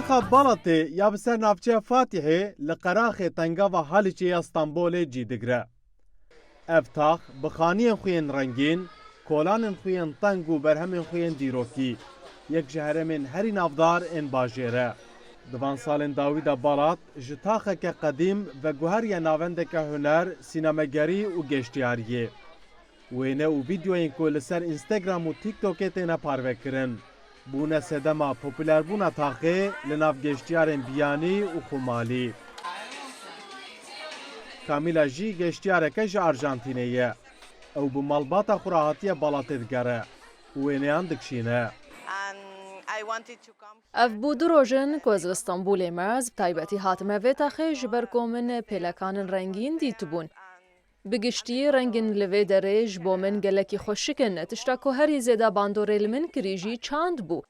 Taxa Balatê ya bi ser navçeya Fatihê li Qeraxê tengava Haliçê Stenbolê cî digre. Ev tax bi xaniyên xwe yên rengîn, kolanên xwe yên teng û berhemên xwe yên dîrokî, yek ji herêmên herî navdar ên bajêr e. Di van salên dawî de Balat ji taxeke qedîm ve guheriya navendeke huner, sînemegerî û geştyariyê. Wêne û vîdyoyên ku li ser Instagram û TikTokê têne parvekirin. Bûne sedema popülerbûna taxê li nav geştyarên biyanî û xumalî. Kamîla jî geştyareke ji Arjantînê ye. Ew bi malbata xwe re hatiye Balatê digere û wêneyan dikişîne. Ev bû du rojin ku ez li Stenbolê me bi taybetî hatime vê taxê ji ber ku min pêlekanên rengîn dîtibûn. Bi giştî rengên li vê derê ji bo min gelekî xweşik in, tişta ku herî zêde bandorê li min kirî jî çand bû.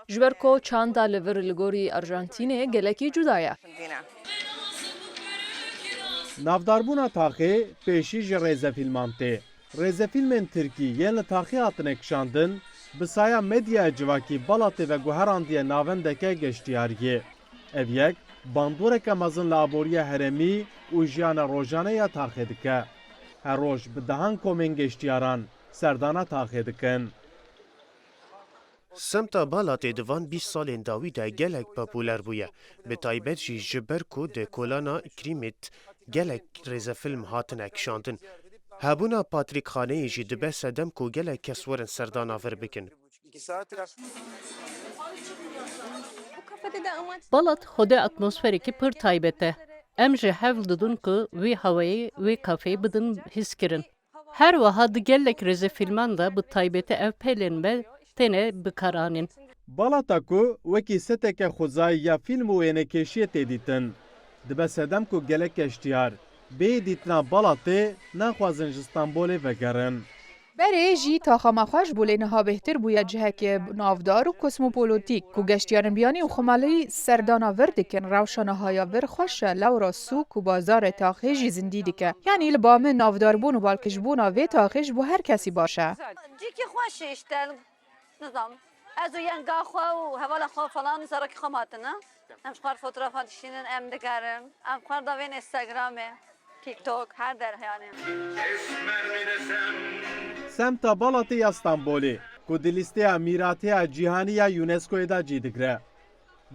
Ji ber ku çanda li vir li gorî Arjantînê gelekî cuda ye. Navdarbûna taxê pêşî ji rêzefîlman tê. Rêzefîlmên Tirkî yên li taxê hatine kişandin, bi saya medyaya civakî Balatê ve guherandiye navendeke geştyariyê. Ev yek bandoreke mezin li aboriya herêmî û jiyana rojane ya taxê dike. Her roj bi dehan komên geştyaran serdana taxê dikin. Semta Balatê di van 20 salên dawî de gelek popûler bûye. Bi taybet jî ji ber ku di kolana Krîmit gelek rêzefîlm hatine kişandin. Hebûna Patrîkxaneyê jî dibe sedem ku gelek kes werin serdana vir bikin. Balat xwedê atmosferekî pir taybet e. Em ji hev didin ku wê hewayê wê kafeyê bidin hîskirin. Her wiha di gelek rêzefîlman de bi taybetî ev pêlên me têne bikaranîn. Balata ku wekî seteke xwezayî ya fîlm û wênekêşiyê tê dîtin. Dibe sedem ku gelek geştyar bê dîtina Balatê naxwazin ji Stenbolê vegerin. Berê jî taxama xwe ji bo lêniha bêhtir bûye cihekê navdar û kosmopolîtîk ku geştyarên biyanî û xumalî serdana vir dikin. Rewşanehaya vir xweş e, lewra sûk û bazarê taxê jî zindî dike. Yanî li ba min navdarbûn û balkişbûna vê taxê ji bo her kesî baş e. Cîkî xweş e işte nizam. Ez û yenga xwe û hevala xwe falan zarakî xwe hatine. Em ji xwar fotoğrafa dişînin em digerin. Em xwar da vên Instagramê, TikTok her derheyanê. Semta Balatê ya Stenbolê ku di lîsteya mîratîya cîhanî ya UNESCOyê de cî digre.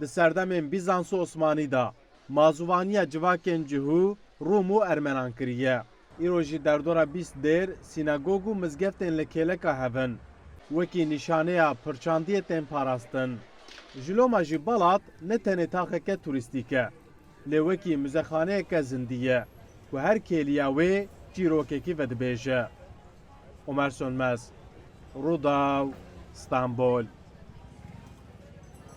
Di serdemên Bîzans û Osmanî de mazûvaniya civakên cihû, Rûm û Ermenan kiriye. Îro jî derdora 20 dêr, sînagog û mizgeftên li kêleka hevin. Wekî nîşaneya pirçandiyê tên parastin. Ji loma jî Balat ne tenê taxeke turîstîk e. Lê wekî muzexaneyeke zindî ye ku her kêliya wê çîrokekî vedibêje. Ömer Sönmez, Rûdaw, Stenbol.